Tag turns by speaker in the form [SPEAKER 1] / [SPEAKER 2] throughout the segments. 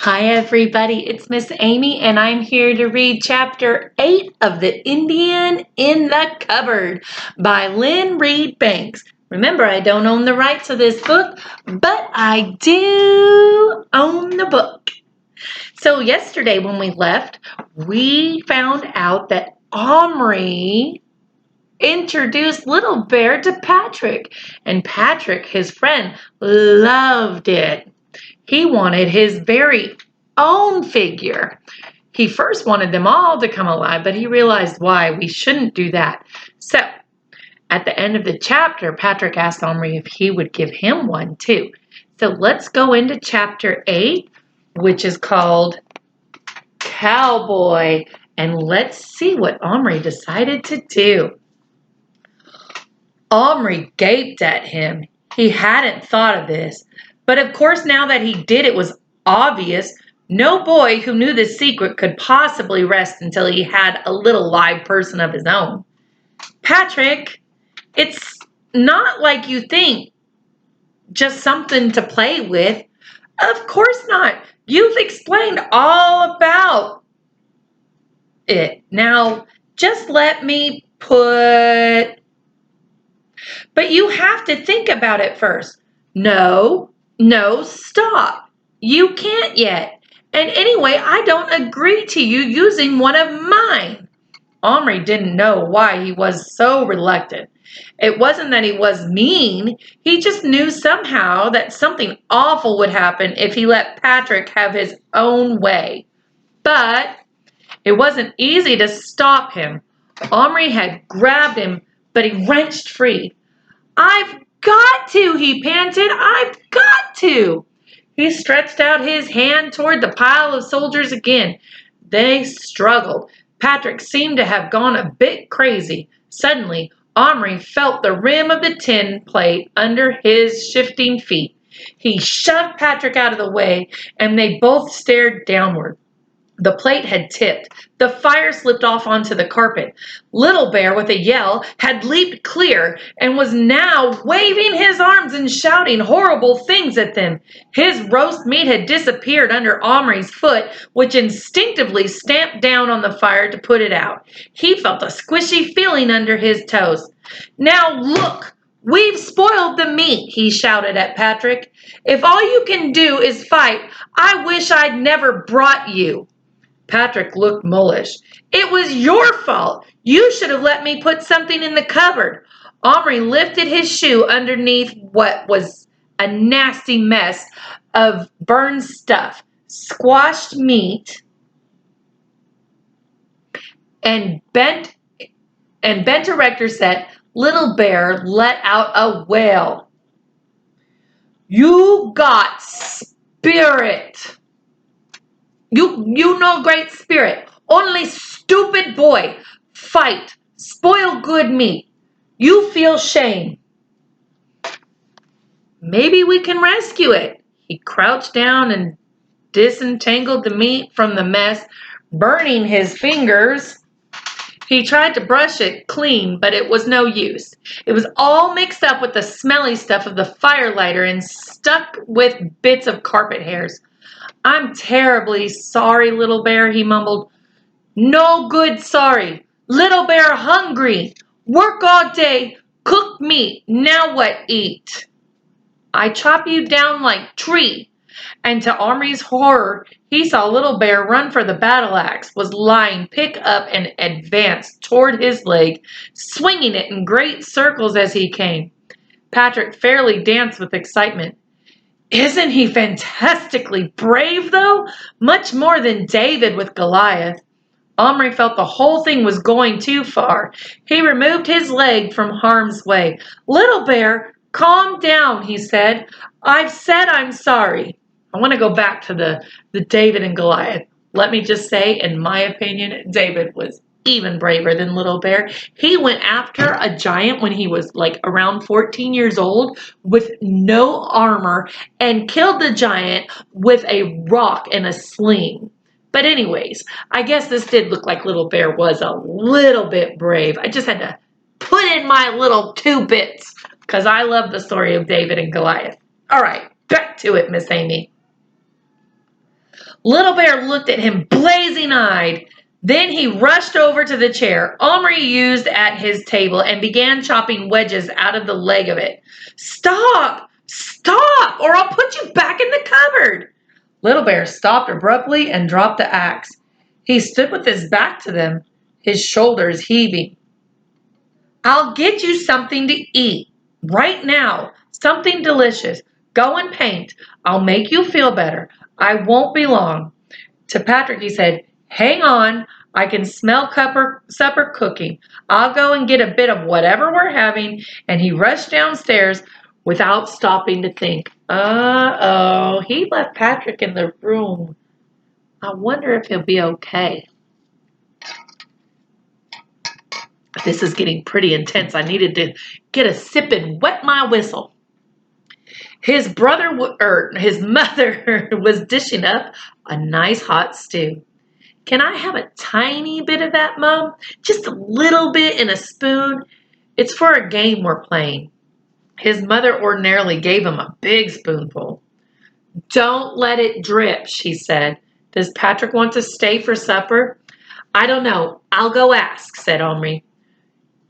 [SPEAKER 1] Hi everybody, it's Miss Amy and I'm here to read chapter 8 of The Indian in the Cupboard by Lynn Reed Banks. Remember, I don't own the rights of this book, but I do own the book. So yesterday when we left, we found out that Omri introduced Little Bear to Patrick, and Patrick, his friend, loved it. He wanted his very own figure. He first wanted them all to come alive, but he realized why we shouldn't do that. So, at the end of the chapter, Patrick asked Omri if he would give him one too. So let's go into chapter 8, which is called Cowboy, and let's see what Omri decided to do. Omri gaped at him. He hadn't thought of this. But of course, now that he did, it was obvious. No boy who knew this secret could possibly rest until he had a little live person of his own. Patrick, it's not like you think, just something to play with. Of course not. You've explained all about it. Now, just let me put... But you have to think about it first. No, stop. You can't yet. And anyway, I don't agree to you using one of mine. Omri didn't know why he was so reluctant. It wasn't that he was mean. He just knew somehow that something awful would happen if he let Patrick have his own way. But it wasn't easy to stop him. Omri had grabbed him, but he wrenched free. I've got to, he panted. I've got to. He stretched out his hand toward the pile of soldiers again. They struggled. Patrick seemed to have gone a bit crazy. Suddenly, Omri felt the rim of the tin plate under his shifting feet. He shoved Patrick out of the way, and they both stared downward. The plate had tipped. The fire slipped off onto the carpet. Little Bear, with a yell, had leaped clear and was now waving his arms and shouting horrible things at them. His roast meat had disappeared under Omri's foot, which instinctively stamped down on the fire to put it out. He felt a squishy feeling under his toes. Now look! We've spoiled the meat, he shouted at Patrick. If all you can do is fight, I wish I'd never brought you. Patrick looked mulish. It was your fault. You should have let me put something in the cupboard. Omri lifted his shoe underneath what was a nasty mess of burned stuff, squashed meat, and bent erector set. Little Bear let out a wail. You got spirit. You know great spirit. Only stupid boy. Fight. Spoil good meat. You feel shame. Maybe we can rescue it. He crouched down and disentangled the meat from the mess, burning his fingers. He tried to brush it clean, but it was no use. It was all mixed up with the smelly stuff of the firelighter and stuck with bits of carpet hairs. I'm terribly sorry, Little Bear, he mumbled. No good sorry. Little Bear hungry. Work all day. Cook meat. Now what eat? I chop you down like tree. And to Omri's horror, he saw Little Bear run for the battle axe, was lying pick up and advanced toward his leg, swinging it in great circles as he came. Patrick fairly danced with excitement. Isn't he fantastically brave, though? Much more than David with Goliath. Omri felt the whole thing was going too far. He removed his leg from harm's way. Little Bear, calm down, he said. I've said I'm sorry. I want to go back to the David and Goliath. Let me just say, in my opinion, David was even braver than Little Bear. He went after a giant when he was like around 14 years old with no armor and killed the giant with a rock and a sling. But anyways, I guess this did look like Little Bear was a little bit brave. I just had to put in my little 2 bits because I love the story of David and Goliath. All right, back to it, Miss Amy. Little Bear looked at him blazing-eyed. Then he rushed over to the chair Omri used at his table and began chopping wedges out of the leg of it. Stop! Stop! Or I'll put you back in the cupboard! Little Bear stopped abruptly and dropped the axe. He stood with his back to them, his shoulders heaving. I'll get you something to eat. Right now. Something delicious. Go and paint. I'll make you feel better. I won't be long. To Patrick he said, hang on. I can smell supper cooking. I'll go and get a bit of whatever we're having. And he rushed downstairs without stopping to think. Uh-oh, he left Patrick in the room. I wonder if he'll be okay. This is getting pretty intense. I needed to get a sip and wet my whistle. His mother was dishing up a nice hot stew. Can I have a tiny bit of that, Mom? Just a little bit in a spoon. It's for a game we're playing. His mother ordinarily gave him a big spoonful. Don't let it drip, she said. Does Patrick want to stay for supper? I don't know. I'll go ask, said Omri.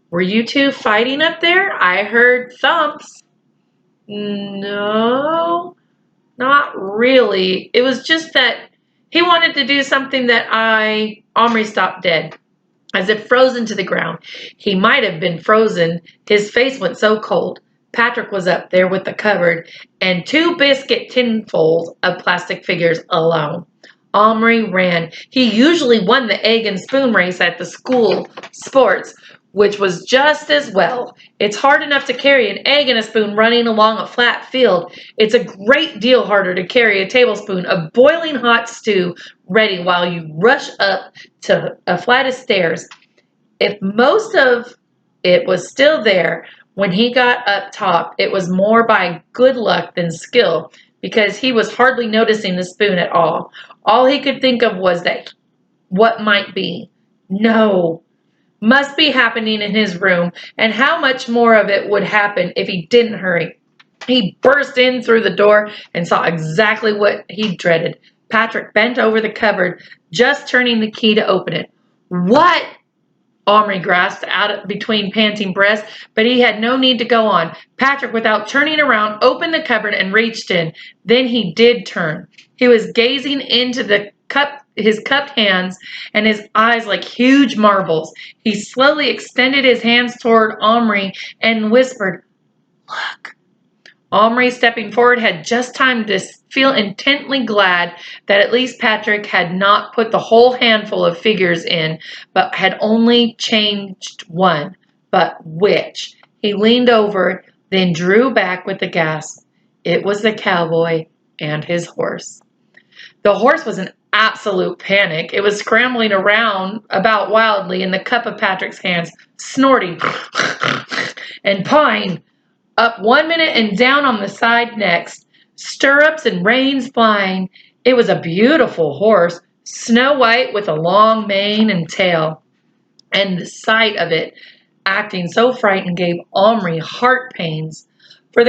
[SPEAKER 1] Were you two fighting up there? I heard thumps. No, not really. It was just that he wanted to do something that Omri stopped dead, as if frozen to the ground. He might have been frozen. His face went so cold. Patrick was up there with the cupboard and 2 biscuit tinfuls of plastic figures alone. Omri ran. He usually won the egg and spoon race at the school sports, which was just as well. It's hard enough to carry an egg and a spoon running along a flat field. It's a great deal harder to carry a tablespoon of boiling hot stew ready while you rush up to a flight of stairs. If most of it was still there when he got up top, it was more by good luck than skill, because he was hardly noticing the spoon at all. All he could think of was that what might be. No. Must be happening in his room, and how much more of it would happen if he didn't hurry. He burst in through the door and saw exactly what he dreaded. Patrick bent over the cupboard, just turning the key to open it. What? Omri grasped out between panting breaths, but he had no need to go on. Patrick, without turning around, opened the cupboard and reached in. Then he did turn. He was gazing into his cupped hands and his eyes like huge marbles. He slowly extended his hands toward Omri and whispered, Look. Omri, stepping forward, had just time to feel intently glad that at least Patrick had not put the whole handful of figures in, but had only changed one. But which? He leaned over, then drew back with a gasp. It was the cowboy and his horse. The horse was in absolute panic. It was scrambling about wildly in the cup of Patrick's hands, snorting and pawing. Up 1 minute and down on the side next, stirrups and reins flying. It was a beautiful horse, snow white with a long mane and tail. And the sight of it acting so frightened gave Omri heart pains. As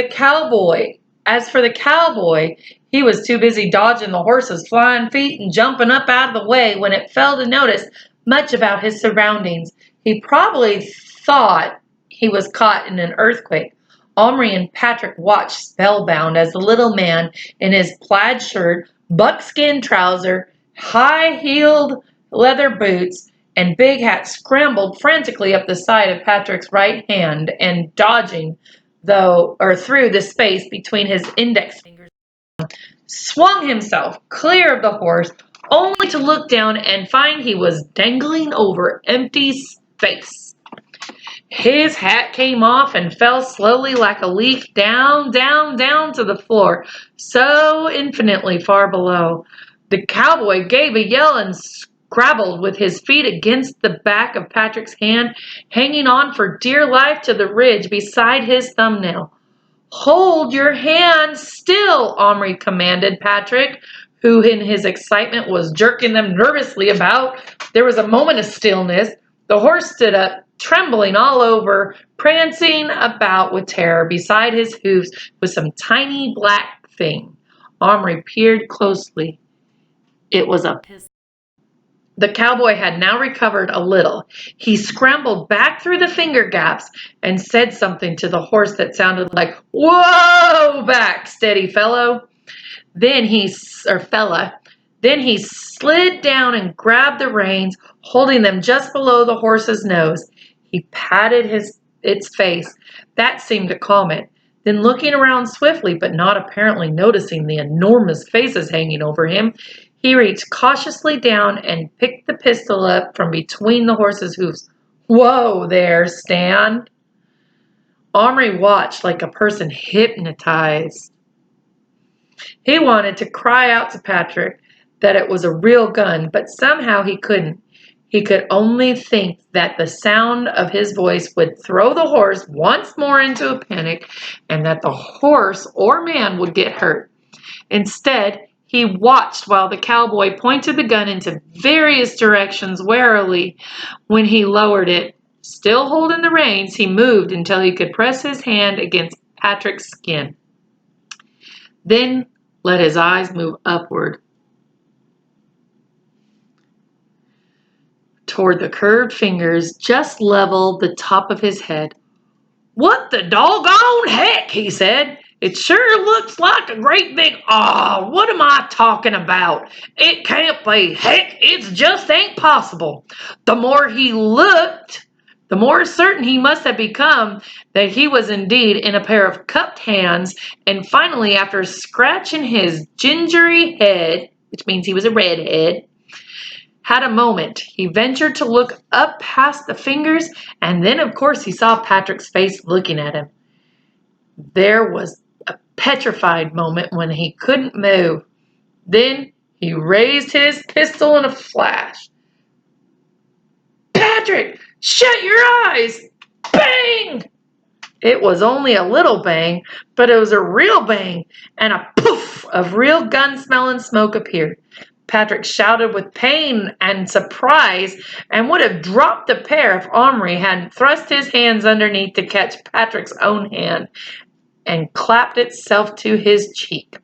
[SPEAKER 1] for the cowboy, he was too busy dodging the horse's flying feet and jumping up out of the way when it fell to notice much about his surroundings. He probably thought he was caught in an earthquake. Omri and Patrick watched spellbound as the little man in his plaid shirt, buckskin trouser, high-heeled leather boots, and big hat scrambled frantically up the side of Patrick's right hand and dodging through the space between his index fingers, swung himself clear of the horse, only to look down and find he was dangling over empty space. His hat came off and fell slowly like a leaf down, down, down to the floor, so infinitely far below. The cowboy gave a yell and scrabbled with his feet against the back of Patrick's hand, hanging on for dear life to the ridge beside his thumbnail. Hold your hand still, Omri commanded Patrick, who in his excitement was jerking them nervously about. There was a moment of stillness. The horse stood up, trembling all over, prancing about with terror. Beside his hoofs was some tiny black thing. Omri peered closely. It was a pistol. The cowboy had now recovered a little. He scrambled back through the finger gaps and said something to the horse that sounded like, "Whoa, back, steady fellow." Fella. Then he slid down and grabbed the reins, holding them just below the horse's nose. He patted its face. That seemed to calm it. Then looking around swiftly, but not apparently noticing the enormous faces hanging over him, he reached cautiously down and picked the pistol up from between the horse's hoofs. "Whoa there, Stan." Omri watched like a person hypnotized. He wanted to cry out to Patrick that it was a real gun, but somehow he couldn't. He could only think that the sound of his voice would throw the horse once more into a panic and that the horse or man would get hurt. Instead, he watched while the cowboy pointed the gun into various directions warily. When he lowered it, still holding the reins, he moved until he could press his hand against Patrick's skin. Then let his eyes move upward toward the curved fingers just level the top of his head. "What the doggone heck," he said. "It sure looks like a great big, what am I talking about? It can't be. Heck, it just ain't possible." The more he looked, the more certain he must have become that he was indeed in a pair of cupped hands, and finally, after scratching his gingery head, which means he was a redhead, had a moment. He ventured to look up past the fingers, and then, of course, he saw Patrick's face looking at him. There was a petrified moment when he couldn't move. Then he raised his pistol in a flash. "Patrick, shut your eyes!" Bang! It was only a little bang, but it was a real bang, and a poof of real gun-smelling smoke appeared. Patrick shouted with pain and surprise and would have dropped the pair if Omri hadn't thrust his hands underneath to catch Patrick's own hand and clapped itself to his cheek.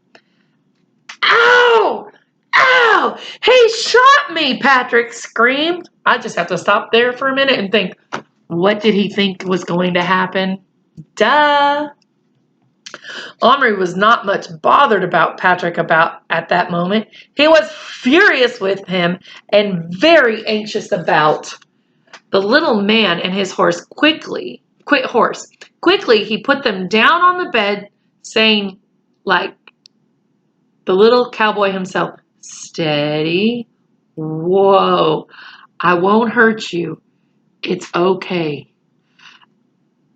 [SPEAKER 1] "Ow! Ow! He shot me!" Patrick screamed. I just have to stop there for a minute and think, what did he think was going to happen? Duh! Omri was not much bothered about Patrick at that moment. He was furious with him and very anxious about the little man and his horse. Quickly, he put them down on the bed, saying, like the little cowboy himself, "Steady. Whoa. I won't hurt you. It's okay."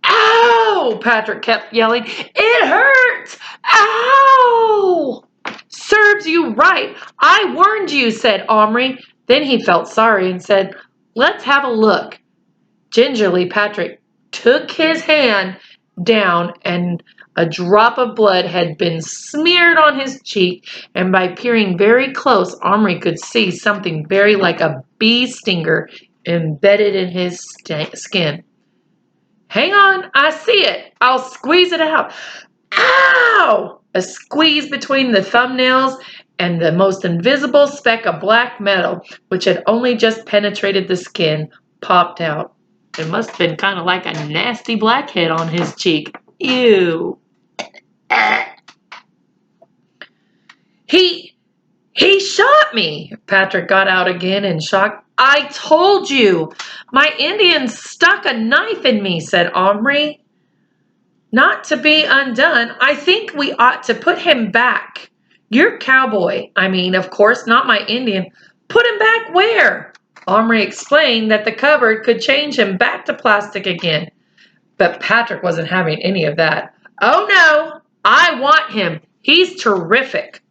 [SPEAKER 1] "Ow!" Patrick kept yelling. "It hurts! Ow!" "Serves you right. I warned you," said Omri. Then he felt sorry and said, "Let's have a look." Gingerly, Patrick took his hand down and a drop of blood had been smeared on his cheek, and by peering very close, Omri could see something very like a bee stinger embedded in his skin. "Hang on, I see it. I'll squeeze it out." Ow! A squeeze between the thumbnails and the most invisible speck of black metal, which had only just penetrated the skin, popped out. It must have been kind of like a nasty blackhead on his cheek. Ew. He shot me. Patrick got out again in shock. "I told you. My Indian stuck a knife in me," said Omri. "Not to be undone. I think we ought to put him back." "You're cowboy. I mean, of course, not my Indian." "Put him back where?" Omri explained that the cupboard could change him back to plastic again. But Patrick wasn't having any of that. "Oh no, I want him. He's terrific.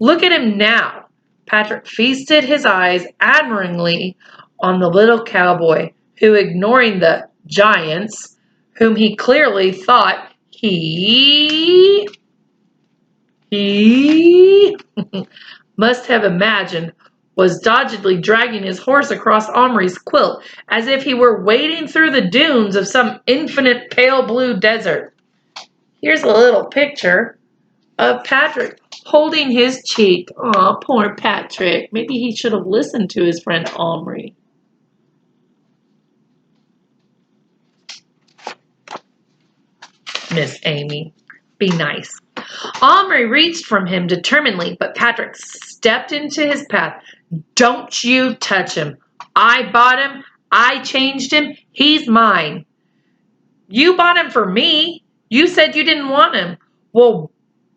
[SPEAKER 1] Look at him now." Patrick feasted his eyes admiringly on the little cowboy, who, ignoring the giants, whom he clearly thought he must have imagined, was doggedly dragging his horse across Omri's quilt as if he were wading through the dunes of some infinite pale blue desert. Here's a little picture of Patrick holding his cheek. Oh, poor Patrick. Maybe he should have listened to his friend Omri. Miss Amy, be nice. Omri reached from him determinedly, but Patrick stepped into his path. Don't you touch him. I bought him. I changed him. He's mine. You bought him for me. You said you didn't want him. Well,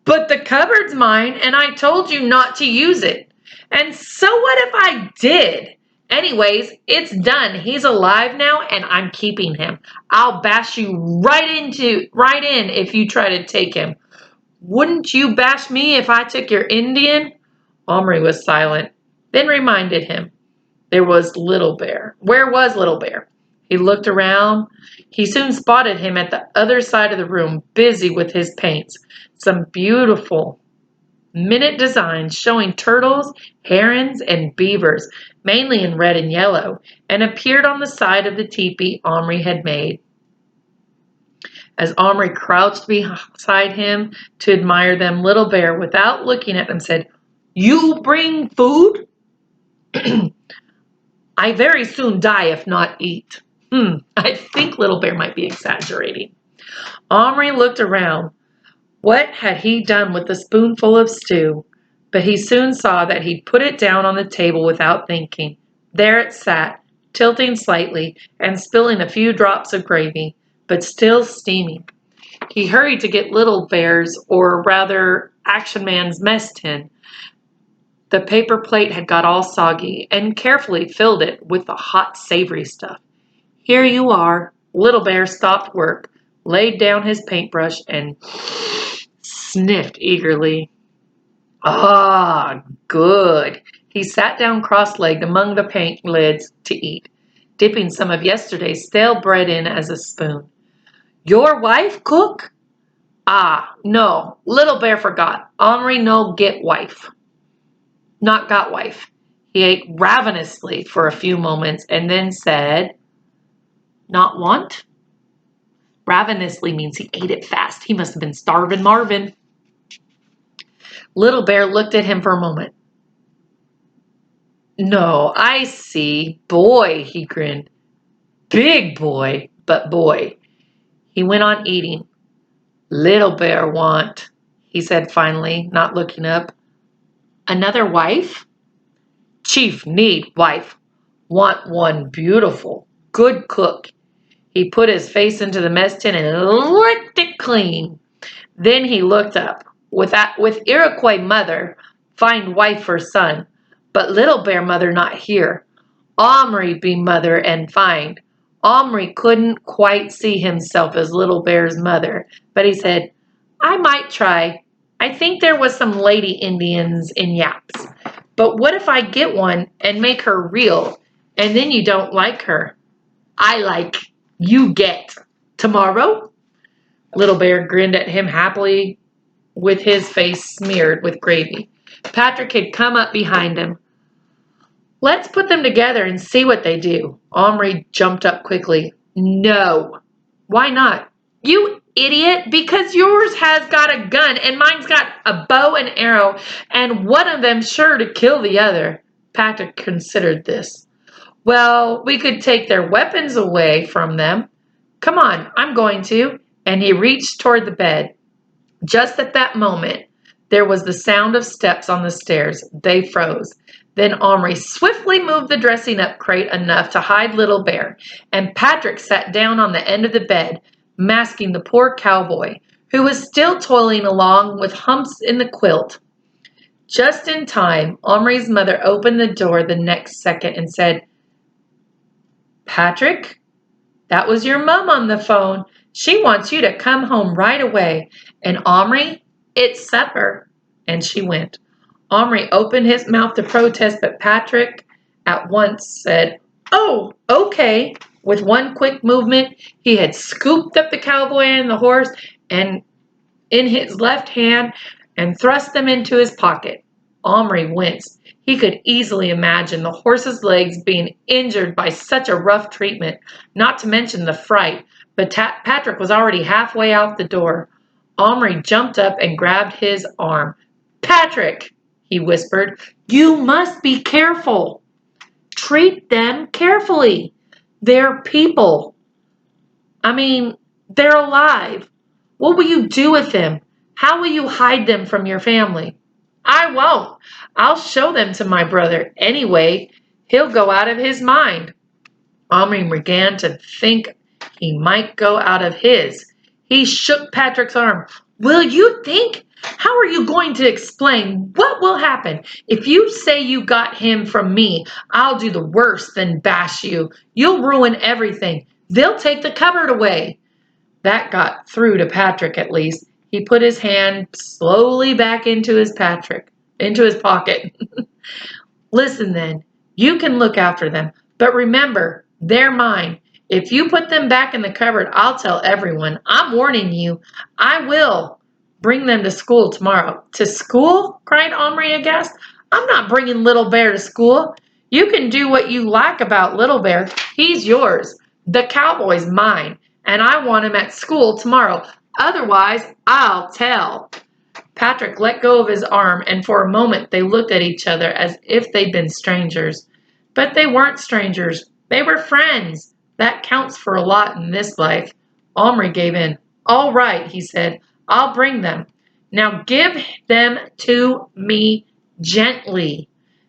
[SPEAKER 1] but the cupboard's mine, and I told you not to use it. And so what if I did? Anyways, it's done. He's alive now, and I'm keeping him. I'll bash you right in if you try to take him. Wouldn't you bash me if I took your Indian? Omri was silent, then reminded him. There was Little Bear. Where was Little Bear? He looked around. He soon spotted him at the other side of the room, busy with his paints. Some beautiful minute designs showing turtles, herons, and beavers, mainly in red and yellow, and appeared on the side of the teepee Omri had made. As Omri crouched beside him to admire them, Little Bear, without looking at them, said, You bring food? I very soon die if not eat. I think Little Bear might be exaggerating. Omri looked around. What had he done with the spoonful of stew? But he soon saw that he'd put it down on the table without thinking. There it sat, tilting slightly and spilling a few drops of gravy, but still steaming. He hurried to get Little Bear's, or rather Action Man's, mess tin. The paper plate had got all soggy, and carefully filled it with the hot, savory stuff. Here you are. Little Bear stopped work, laid down his paintbrush, and sniffed eagerly. Ah, good. He sat down cross-legged among the paint lids to eat, dipping some of yesterday's stale bread in as a spoon. Your wife cook? Ah, no. Little Bear forgot. Omri no get wife. Not got wife. He ate ravenously for a few moments and then said, Not want? Ravenously means he ate it fast. He must have been starving Marvin. Little Bear looked at him for a moment. No, I see. Boy, he grinned. Big boy, but boy. He went on eating. Little Bear want, he said finally, not looking up. Another wife? Chief need wife. Want one beautiful, good cook. He put his face into the mess tin and licked it clean. Then he looked up. With Iroquois mother, find wife for son. But Little Bear mother not here. Omri be mother and find. Omri couldn't quite see himself as Little Bear's mother, but he said, I might try. I think there was some lady Indians in Yaps. But what if I get one and make her real, and then you don't like her? I like. You get. Tomorrow? Little Bear grinned at him happily with his face smeared with gravy. Patrick had come up behind him. Let's put them together and see what they do. Omri jumped up quickly. No. Why not? You idiot, because yours has got a gun and mine's got a bow and arrow, and one of them's sure to kill the other. Patrick considered this. Well, we could take their weapons away from them. Come on, I'm going to. And he reached toward the bed. Just at that moment, there was the sound of steps on the stairs. They froze. Then Omri swiftly moved the dressing up crate enough to hide Little Bear, and Patrick sat down on the end of the bed, masking the poor cowboy, who was still toiling along with humps in the quilt. Just in time, Omri's mother opened the door the next second and said, Patrick, that was your mom on the phone. She wants you to come home right away. And Omri, it's supper. And she went. Omri opened his mouth to protest, but Patrick at once said, Oh, okay. With one quick movement, he had scooped up the cowboy and the horse and in his left hand and thrust them into his pocket. Omri winced. He could easily imagine the horse's legs being injured by such a rough treatment, not to mention the fright, but Patrick was already halfway out the door. Omri jumped up and grabbed his arm. Patrick, he whispered, you must be careful. Treat them carefully. They're people. I mean, they're alive. What will you do with them? How will you hide them from your family? I won't. I'll show them to my brother. Anyway, he'll go out of his mind. Omri began to think he might go out of his. He shook Patrick's arm. Will you think? How are you going to explain what will happen? If you say you got him from me, I'll do the worst than bash you. You'll ruin everything. They'll take the cupboard away. That got through to Patrick at least. He put his hand slowly back into his pocket. Listen then, you can look after them, but remember, they're mine. If you put them back in the cupboard, I'll tell everyone. I'm warning you. I will bring them to school tomorrow. To school? Cried Omri aghast. I'm not bringing Little Bear to school. You can do what you like about Little Bear. He's yours. The cowboy's mine, and I want him at school tomorrow. Otherwise, I'll tell. Patrick let go of his arm, and for a moment they looked at each other as if they'd been strangers. But they weren't strangers. They were friends. That counts for a lot in this life. Omri gave in. All right, he said. I'll bring them. Now give them to me gently.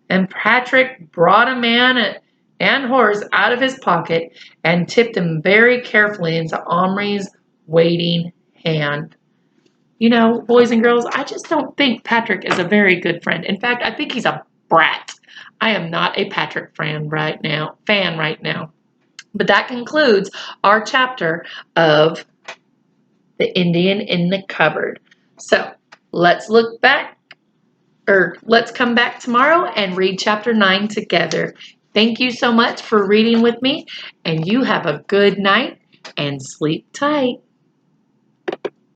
[SPEAKER 1] And Patrick brought a man and horse out of his pocket and tipped them very carefully into Omri's waiting hand. You know, boys and girls, I just don't think Patrick is a very good friend. In fact, I think he's a brat. I am not a Patrick fan right now. But that concludes our chapter of The Indian in the Cupboard. So let's come back tomorrow and read chapter 9 together. Thank you so much for reading with me, and you have a good night and sleep tight.